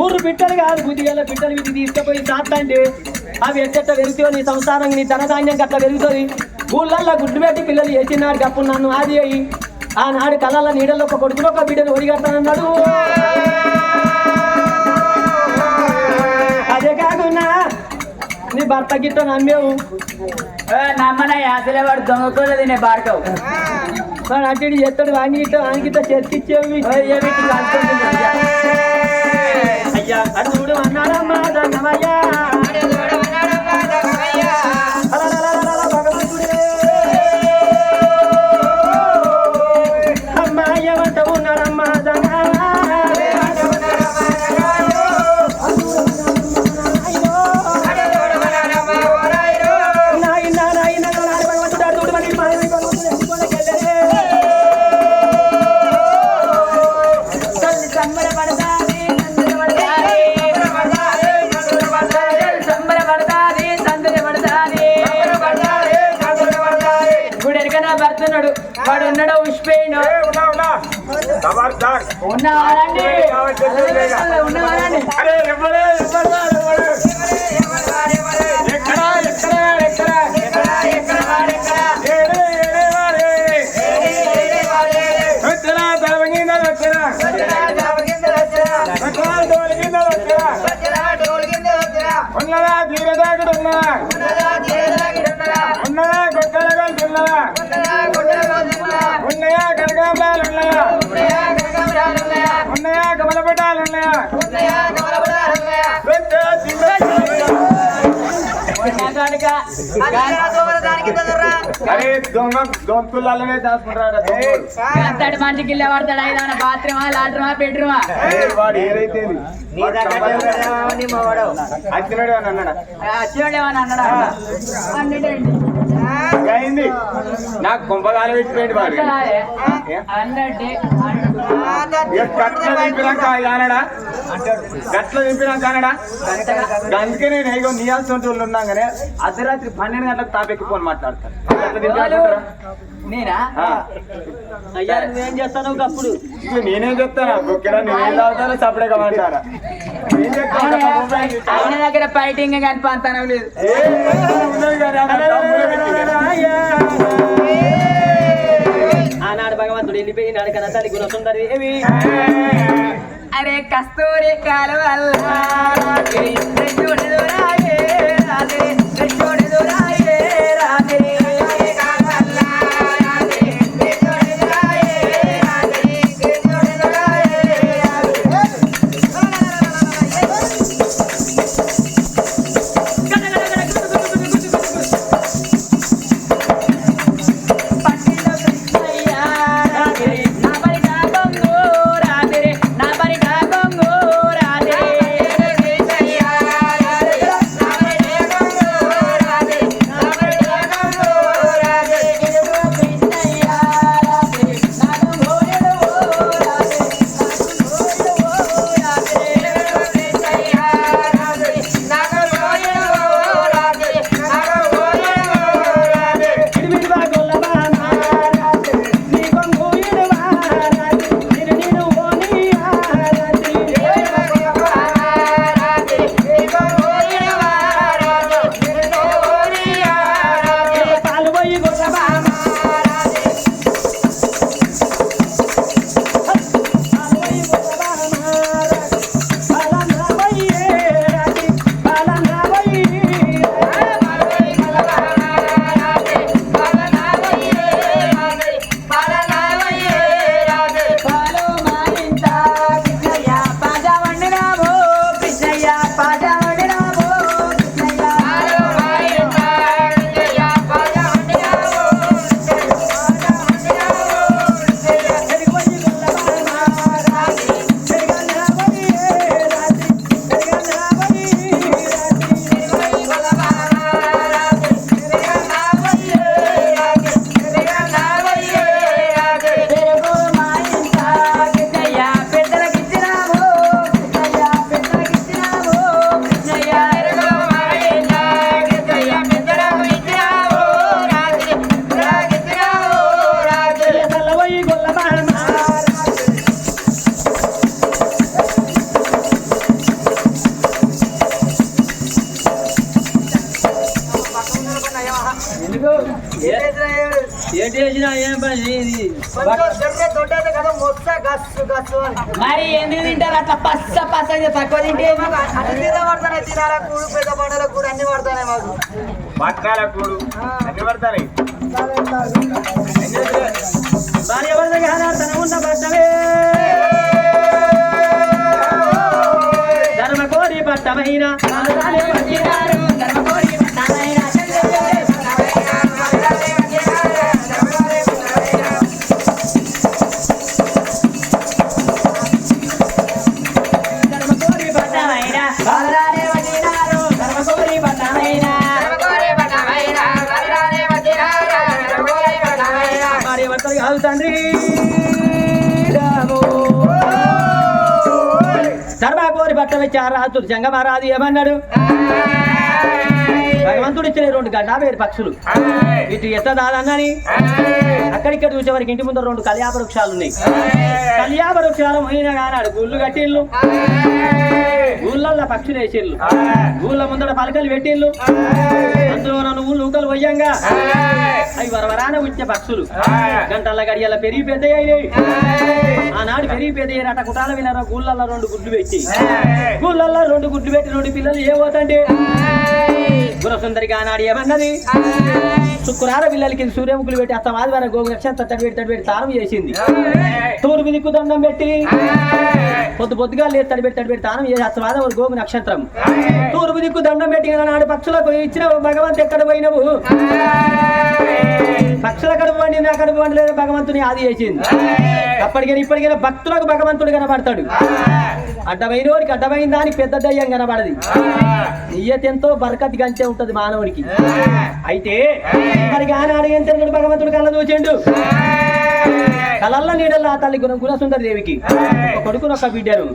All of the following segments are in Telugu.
ఊరు బిడ్డలు కాదు బుద్ధిగల బిడ్డలు వీటిని తీసుకుపోయి సాత్తండి అవి ఎట్ట పెరుగుతాయో నీ సంసారం నీ ధనధాన్యం అట్లా పెరుగుతుంది ఊళ్ళల్లో గుడ్డు పెట్టి పిల్లలు వేసినాడు అప్పుడు నన్ను ఆది అయ్యి ఆనాడు కళ్ళ నీడల్లో ఒక కొడుకుని ఒక బిడ్డను ఒడిగడతానన్నాడు. అదే కాకుండా నీ భర్త గిట్ట నమ్మేవు నమ్మనయ్య అసలే వాడు దొంగకోలు తినే బాడకవు వాడు అటు చేస్తాడు వాడిని గిట్ట వానికి చెరికిచ్చేవి అయ్యా అటు చూడు అన్నాడమ్మా దండమయ్యా వాడు ఉన్నాడు ఉష్పేయండు ఉన్నవారండి ఉన్నవారండి ఉన్నదా తీరదాకుడు ఉన్నదా ఉన్నదా గొట్టలగలు ఉన్నయా కనకాంబాలు ఉన్నాయా ఉన్నయా కమలపటాలు ఉన్నాయా అరే దొంగ దొంతులనే దాచుకుంటాడు మంచికి వెళ్ళే పడతాడు ఐదన్నా బాత్రూమా లాట్రూమా బెడ్రూమా వాడు ఏదైతే వచ్చినాడు అని అన్నాడా వచ్చినాడేమని అన్నాడా అయింది నాకు కుంభకాలు పెట్టిపోయింది వాడు అన్నట్టే గట్ల దింపినాక అనడా గట్ల దింపినాక అనడా అందుకే నేను ఏగో నీయాల్సిన వాళ్ళు ఉన్నాం కానీ అర్ధరాత్రి 12 గంటలకు తాపెక్కిపోని మాట్లాడతాను నేనా అయ్యా నువ్వేం చేస్తాను అప్పుడు నేనేం చెప్తాను బొక్కెడా నేనేం తాగుతానో సపడే కమంటారా ఆయన దగ్గర ఫైటింగ్ కానీ పంతనం లేదు ఆనాడు భగవంతుడు వెళ్ళిపోయినాడు కదా తల్లి గుణసుందరి ఏమి అరే కస్తూరి కాలువల్ల మరి ఎందుకు తింటారు అట్లా పచ్చ పచ్చగా తక్కువ తింటే పట్టాల కూడు అన్ని పడతాయి భార్య భర్త గాన ఉన్న పట్టమే ధర్మ కోరి పట్టమైన తండ్రి ధర్మకోరి బట్ట వచ్చి ఆ రాజుడు జంగమహారాజు ఏమన్నాడు భగవంతుడు ఇచ్చిన 2 గడ్డా వేరు పక్షులు ఇటు ఎట్ట దాదన్నని అక్కడిక్కడ చూసేవారికి ఇంటి ముందు 2 కళ్యాణ వృక్షాలు ఉన్నాయి. కళ్యాణ వృక్షాలు పోయినా కానాడు గుళ్ళు కట్టిళ్ళు ఊళ్ళల్లో పక్షులు వేసిళ్ళు ఊళ్ళ ముందర పలకలు పెట్టిళ్ళు అందులో నువ్వు నూకలు పోయంగా అవి వరవరాన వచ్చే పక్షులు గంటల గడియల పెరిగి పెద్ద అయినాయి. ఆనాడు పెరిగి పెద్ద అట కుటాల వినరా గూళ్ళల్లో 2 గుడ్లు పెట్టి గూళ్ళల్లో 2 గుడ్లు పెట్టి 2 పిల్లలు ఏమవుతండి గురసుందరికి ఆనాడు ఏమన్నది శుక్రార పిల్లలకి సూర్యముఖులు పెట్టి అత్త ఆదివారం గోగు నక్షత్రం తడిపెట్టి తారం చేసింది. తూర్పు దిక్కు దండం పెట్టి పొద్దుగా లేదు తడిపెట్టి తానం చేసి అత్తమాదం గోగు నక్షత్రం తూర్పు దిక్కు దండం పెట్టి నాడు పక్షులకు ఇచ్చిన భగవంతు ఎక్కడ పోయినవు పక్షుల కడుపు వండింది ఆ కడుపు వండలేదు భగవంతుని ఆది చేసింది. అప్పటికైనా ఇప్పటికైనా భక్తులకు భగవంతుడు కనబడతాడు. అడ్డమైన వాడికి అడ్డమైన దానికి పెద్ద దయ్యం కనబడది. నియతెంతో బరకతి గంటే ఉంటది మానవునికి. అయితే మరి ఆనాడు ఏం తిరుగుడు భగవంతుడు కళ్ళ చూచిండు కలల్ల నీడల్లో ఆ తల్లి గుణసుందరి దేవికి కొడుకును ఒక బిడ్డను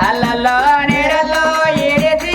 అల్లల్లో నేరల్లో ఏడేసి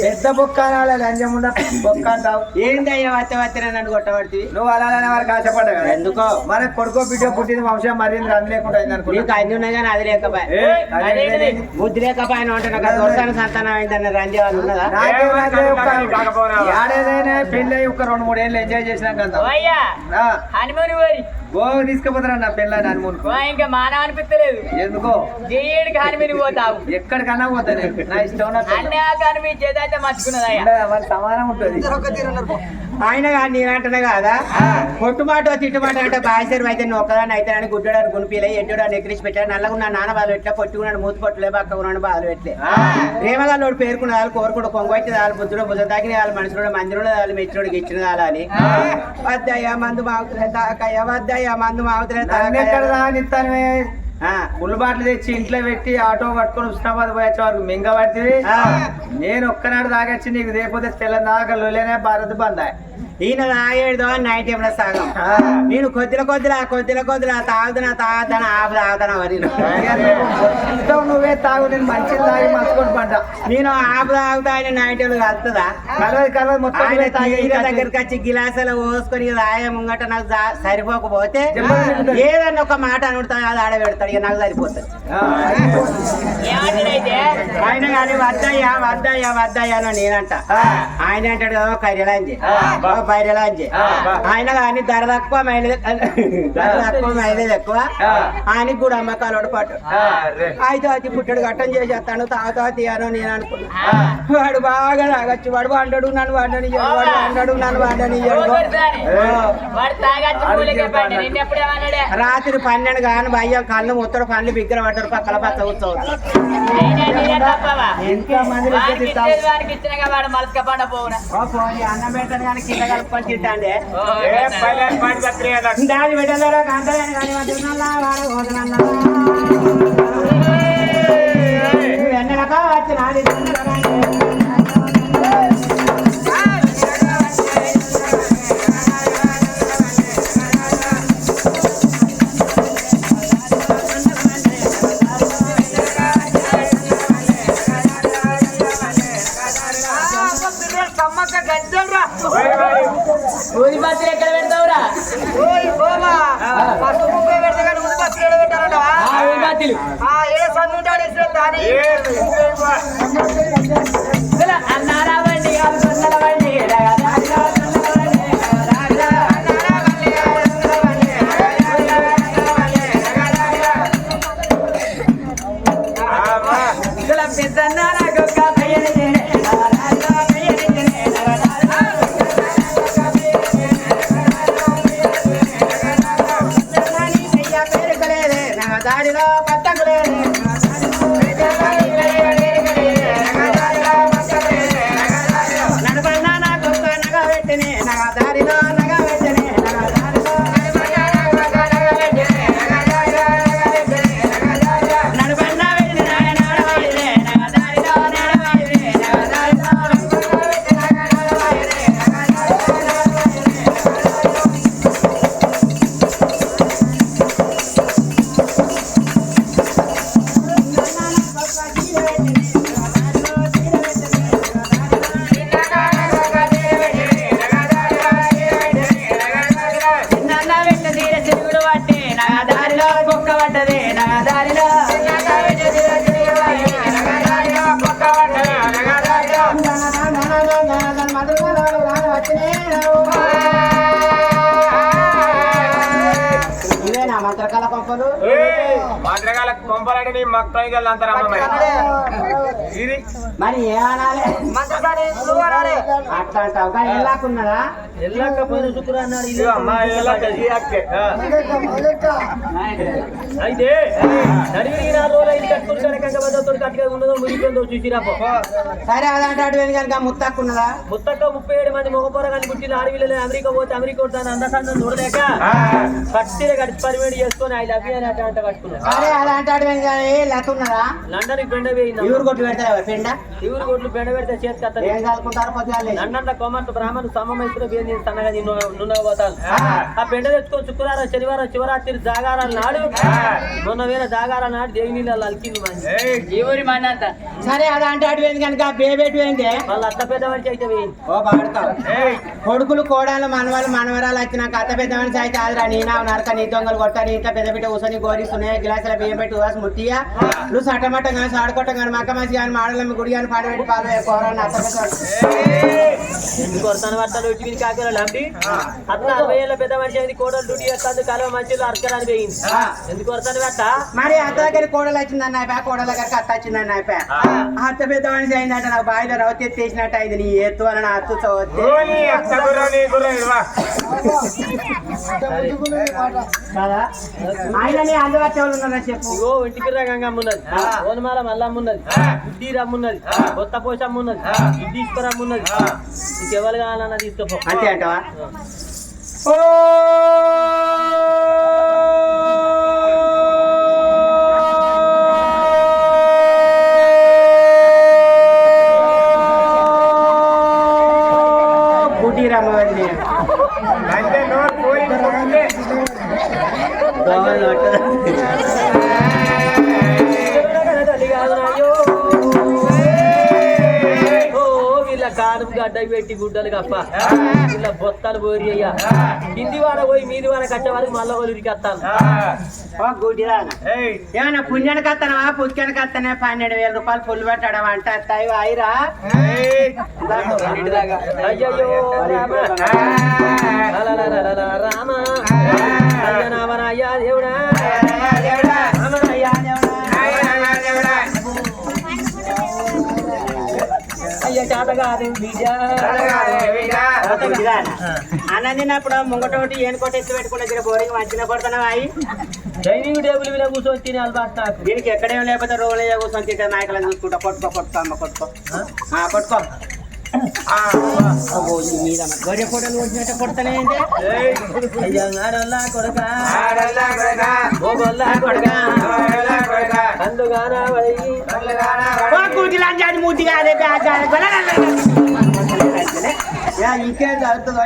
పెద్ద బొక్క అనాలి లంజముండ బొక్క అంటావు. ఏందయ్యా వత్త వత్తిన నన్ను కొట్టబడుతుంది నువ్వు అలానే వారికి ఆశపడ్డా కదా. ఎందుకో మన కొడుకో బిడ్డ పుట్టింది వంశం మరింది అది లేకుండా అయింది అనుకో. నీకు అన్ని ఉన్నాయి కానీ అది లేకపోయా బుద్ధి లేకపోయినా ఉంటున్నా కదా దొరసాన సంతానం అయిందన్న రంజే వాళ్ళు ఉన్నదా ఏడేదైనా పెళ్ళి అయ్యి ఒక 2-3 ఏళ్ళు ఎంజాయ్ చేసినాం కదా. గోవా తీసుకుపోతారా నా పెళ్ళ హనుమూన్. ఇంకా మానవ అనిపించలేదు ఎందుకో జేడికి హానిమీని పోతావు ఎక్కడికన్నా పోతా నేను. నా ఇష్టం ఉన్నట్టు అన్ని ఆకారం మీ చేత అయితే మర్చుకున్నదయ్యా మరి సమానం ఉంటుంది. ఆయన కానీ నేనంటున్నా కదా కొట్టుమాట తిట్టుమాట అంటే బాయ్సరి అయితే నువ్వు ఒక్కదాన్ని అయితే అని గుడ్డడానికి గునిపిలే ఎడ్డడానికి ఎక్కిరిచి పెట్టాడు నల్లగున్న నాన్న బాధలు పెట్టలే పొట్టుకున్నాడు మూతి పొట్టులే పక్కకున్నాడు బాధలు పెట్టలే ప్రేమగా పేరుకున్న వాళ్ళు కోరుకుంటూ కొంగొచ్చి వాళ్ళు బుద్ధుడు బుద్ధ తాకిన వాళ్ళు మనుషుడు మందిరుడు వాళ్ళు మెచ్చుడికి ఇచ్చిన వాళ్ళు అని వద్దయ్యా మందు మావుతులే తాకయ్యా వద్దయ్యా మందు మావుతులే ఇస్తానే ఫుల్ బాటిల్ తెచ్చి ఇంట్లో పెట్టి ఆటో పట్టుకొని ఉస్నాబాద్ పోయొచ్చే వరకు మింగ పడుతుంది. నేను ఒక్కనాడు తాగొచ్చి నీకు రేపోతే తెల్ల దాకా లొలేనే భారత్ బందా ఈయన తాగేడుదో నైట్ ఏమైనా సాగం నేను కొద్దిలా తాగుతున్నా ఆపుతానా మరి నువ్వే తాగు నేను మంచి తాగి మంచుకొని పంట నేను ఆపు తాగుతా ఆయన నైట్ కలుతుందా కలవదు మొత్తం దగ్గరికి వచ్చి గిలాసాలు పోసుకొని తాగే ముంగట నాకు సరిపోకపోతే ఏదన్నా ఒక మాట అనుకుంటాను అది ఆడ పెడతాడు ఇక నాకు సరిపోతుంది. ఆయన కానీ వద్దయ్యా అని నేనంట ఆయన అంటాడు కర్యలాంజి పైరలాంజి ఆయన కానీ ధర తక్కువ మైలేజ్ ఎక్కువ ఆయనకి కూడా అమ్మకాలు పాటు అయితే అది పుట్టడు గట్టం చేసేస్తాను తాగుతా తీయను నేను అనుకున్నా. వాడు బాగా తాగచ్చు వాడు వండడు నన్ను వండని రాత్రి 12 కానీ భయ్య కళ్ళు ముత్తడు పండ్లు బిగ్గర పడ్డారు పక్కల పచ్చ కూర్చోవచ్చు. అన్నం పెట్టాను కానీ కింద కలుపుకొని తింటాండి దాని బిడ్డలో కాంతలేని కానీ వెన్నెలక వచ్చి నాది ఊరి బస్సులు ఎక్కడ పెడతావురా అన్నారా బండి పెద్దన్నారా దారిలో పట్టకులే నడపన్నా నాకు నగ పెట్టినే నగ దారిలో నగ పెట్టినే నడపన్నా వెళ్ళిన నడవైలే నగ దారిలో నడవైలే నగ దారిలో ఇదేనా మంత్రకాల కొంపలు మంత్రకాల కొంపలంటే నీ మక్కలు అంటారమ్మ మరి ఏమనాలి అట్లా అంటావు కానీ ఎల్లాకున్నదా ఎల్లాకపోయిన శుక్ర అన్నాడు అయితే సరే అదంటాడు కనుక ముత్తక్కున్నదా ముత్తక్క 37 మంది మగపోరగాన్ని పుట్టిన ఆడవిల్లలు అమెరికా పోతే అమెరికా కొడతాను అందసందం చూడలేక కట్టిన గడిచి పరిమిడి చేసుకొని 5 లక్షలు అని అట్లా కట్టుకున్నారు. సరే అదంటాడు లేకున్నారా లండన్ బెండ పోయింది ఎవరు కొట్టు పెడతారా పెండ ఇవురు కొట్లు బెండ పెడితే చేతి ఏం చదువుకుంటారు పొద్దుగాలే లండన్ కొమర్త బ్రాహ్మణు సమమైత్రి బియ్యం సన్నగా నూనె పోతాను ఆ బెండ తెచ్చుకొని శుక్రవారం శనివారం శివరాత్రి జాగారాల నాడు మొన్న వేరే జాగారాల నాడు దేవి నీళ్ళు అలికింది మంచి ఈ ఊరి మందంతా సరే అది అంటే అటు పోయింది కనుక బేబెటు పోయింది వాళ్ళు అత్త పెద్ద మనిషి అయితే పోయింది ఓ బాడుతావు కొడుకులు కోడాలు మనవాళ్ళు మనవరాలు వచ్చినాక అత్త పెద్ద మనిషి అయితే ఆదిరా నీ నా నరక నీ దొంగలు కొట్టాలి ఇంత పెద్ద బిడ్డ కూర్చొని గోరిస్తున్నాయి గ్లాసుల బియ్యం పెట్టి ఊసి ముట్టియా నువ్వు సటమట కానీ సాడుకోవటం కానీ మక్క మసి కానీ మాడలమ్మ గుడి కానీ పాడబెట్టి పాలు కోరాన్ని అత్త ఎందుకు వస్తాను వర్తాలు ఉట్టికి కాకలు లంపి అత్త 60 ఏళ్ళ పెద్ద మనిషి అయింది కోడలు డ్యూటీ చేస్తాను కాలువ మంచిలో అరకరాని పోయింది ఎందుకు వస్తాను పెట్ట మరి అత్త దగ్గర కోడలు వచ్చిందన్న అయిపోయా కోడల దగ్గరికి అత్త వచ్చిందన్న అయిపోయా అత్త పెద్ద మనిషి అయిందంట నాకు బావిలో రవతి ఎత్తేసినట్టు అయింది నీ ఎత్తు అని నా అత్తు కదా ఆయననే అందుబాటు ఎవరు ఉన్నారని చెప్పు ఇగో ఇంటికి గంగమ్మ ఉన్నది ఓనమాల మల్లమ్మ ఉన్నది గుడ్డి రమ్మ ఉన్నది కొత్త పోషమ్మ ఉన్నది ఇడ్డీశ్వరమ్మ ఉన్నది ఇంకెవరు కావాలన్నా తీసుకోపో అంతే అంటవా గుడ్డి రమ్మని వీళ్ళ కారు గడ్డ పెట్టి గుడ్డలు కప్ప వీళ్ళ బొత్తాలు పోరి అయ్యా కింది వాడ పోయి మీది వాడ కట్టే వాళ్ళకి మళ్ళీ వాళ్ళు ఇరికేస్తాను ఏమన్నా పుణ్యానికి వస్తానవా పుష్కానికి వస్తానే 12,000 రూపాయలు పుల్లు పెట్టడం అంటే అత్తాయి అయిరా అయ్యయ్యో రామ రామరామయ్యా దేవుడా అయ్య చేత కాదు అన్న తిన్నప్పుడు ముంగటోటి ఏనుకోటి ఎత్తు పెట్టుకుంటే దగ్గర బోరింగ్ మంచిగా పడుతున్నావా అయి డైనింగ్ టేబుల్ మీద కూర్చొని తినే అలవాటు నాకు దీనికి ఎక్కడేం లేకపోతే రోలే కూర్చొని తింటే నాయకులను చూసుకుంటా కొట్టుకో అమ్మ కొట్టుకో గొర్రె ఫోటోలు వచ్చినట్టు కొడతానే మూర్తిగా అదే ఇంకేం జరుగుతుందో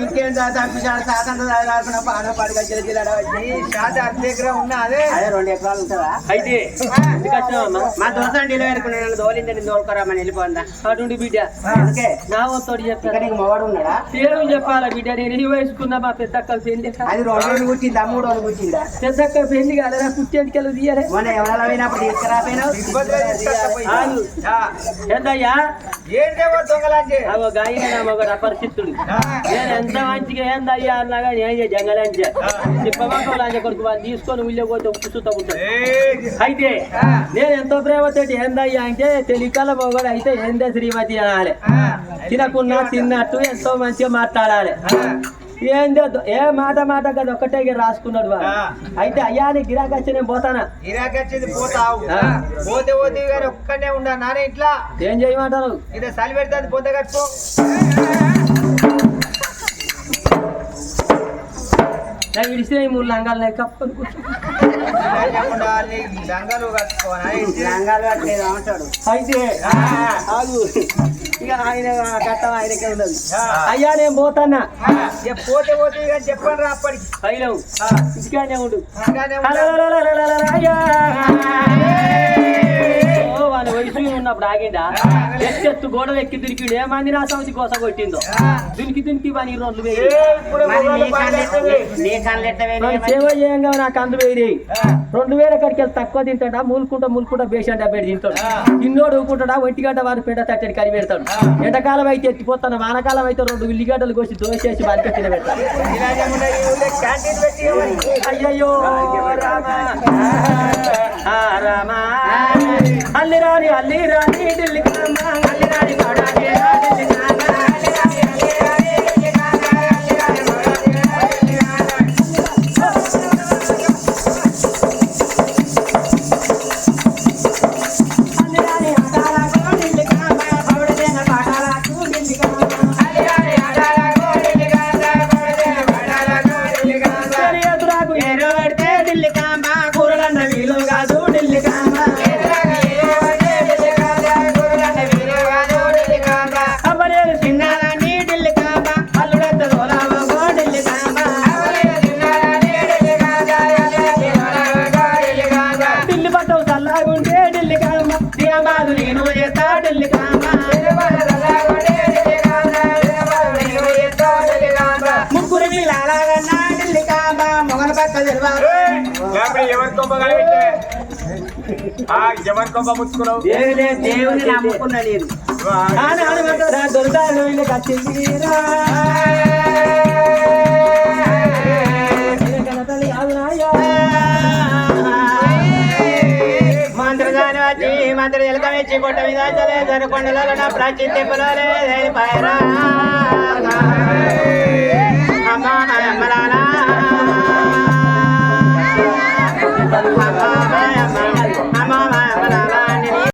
ఇంకేం చదువుతుందో పాన పడిగా దగ్గర ఉన్నా అదే 2 ఎకరాలు ఉంటుందా అయితే మా దోశ డీలో వేరుకున్నాను దోలిందని దోలుకోరామని వెళ్ళిపోందా అటువంటి బిడ్డ అందుకే నా వంతోడు చెప్తాను నీకు మొగడు ఉన్నాడా పేరు చెప్పాలా బిడ్డ నేను ఈ వయసుకున్నా మా పెద్దక్క పెళ్లి అది 2 రోజులు కూర్చిందా 3 రోజులు కూర్చిందా పెద్దక్క పెళ్లి కాలేదా పుట్టేంటికెళ్ళి తీయలే మొన్న ఎవరైనా పోయినప్పుడు తీసుకురాపోయినావు ఏందయ్యా అవో గాయన నా మగడు అపరిచితుడు నేను ఎంత మంచిగా ఏందయ్యా అన్నా కానీ ఏం జంగలంచ చెప్పమాకోలాంచ కొడుకు వాళ్ళు తీసుకొని ఉళ్ళిపోతే పుచ్చుతూ ఉంటాడు అయితే నేను ఎంతో ప్రేమతోటి ఏందయ్యా అంటే తెలికల మొగడు అయితే ఏందే శ్రీమతి అనాలి తినకున్నా తిన్నట్టు ఎంతో మంచిగా మాట్లాడాలి ఏందో ఏ మాట కదా ఒక్కటే రాసుకున్నాడు వాడు అయితే అయ్యా నీ గిరాకీ వచ్చి నేను పోతానా గిరాకొచ్చింది పోతావు పోతే కానీ ఒక్కనే ఉండా నానే ఇట్లా ఏం చేయమంటారు ఇదే సలి పెడుతుంది పొద్దు కట్టుకో ఇడిస్తే 3 లంగాలు కప్పుకొని లంగాలు అంటాడు అయితే ఇక ఆయన కట్టం ఆయనకే ఉన్నది అయ్యా నేను పోతానా పోతే కానీ చెప్పండి రా అప్పటికి అయినవు ఇంటికానే ఉండు వాళ్ళ వయసు ఉన్నప్పుడు ఆగిండా ఎత్తు గోడలు ఎక్కి తిరిగి ఏమంది నా సౌతి కోసం కొట్టిందో దునికి పని 2 సేవ చేయంగా నాకు అందు వేయి 2000 కడికి తక్కువ తింటాడా మూలుకుంటా బేసంట పెట్టి తింటాడు ఇన్నోడు ఊకుంటాడా 1 గంట వారు పెద్ద తట్టడి కడి పెడతాడు ఎండాకాలం అయితే ఎత్తిపోతాను వానకాలం అయితే 2 ఉల్లిగడ్డలు కోసి దోసేసి వారికి తిన పెడతాడు అయ్యయ్యో రామా అల్లి రాని ఢిల్లీ అల్లి రాని ఢిల్లీ కాంబా కూరలన్న వీలు కాదు బాదు నేను చేస్తా ఢిల్లీ కాంబా ముగ్గురు పిల్లలాగన్నా ఢిల్లీ కాంబా మొగల పక్క తెలివారు ఎవరి కొమ్మ కలిపెట్టే ఎవరి కొమ్మ ముచ్చుకున్నావు దేవుని నమ్ముకున్నా నేను దొరకాడు వీళ్ళకి వచ్చింది మంత్రదాని వచ్చి మంత్ర ఎలక వచ్చి కొట్ట మీద జరకొండలలో నా ప్రాచీన తెప్పలే పైరా అమ్మా అమ్మలాలా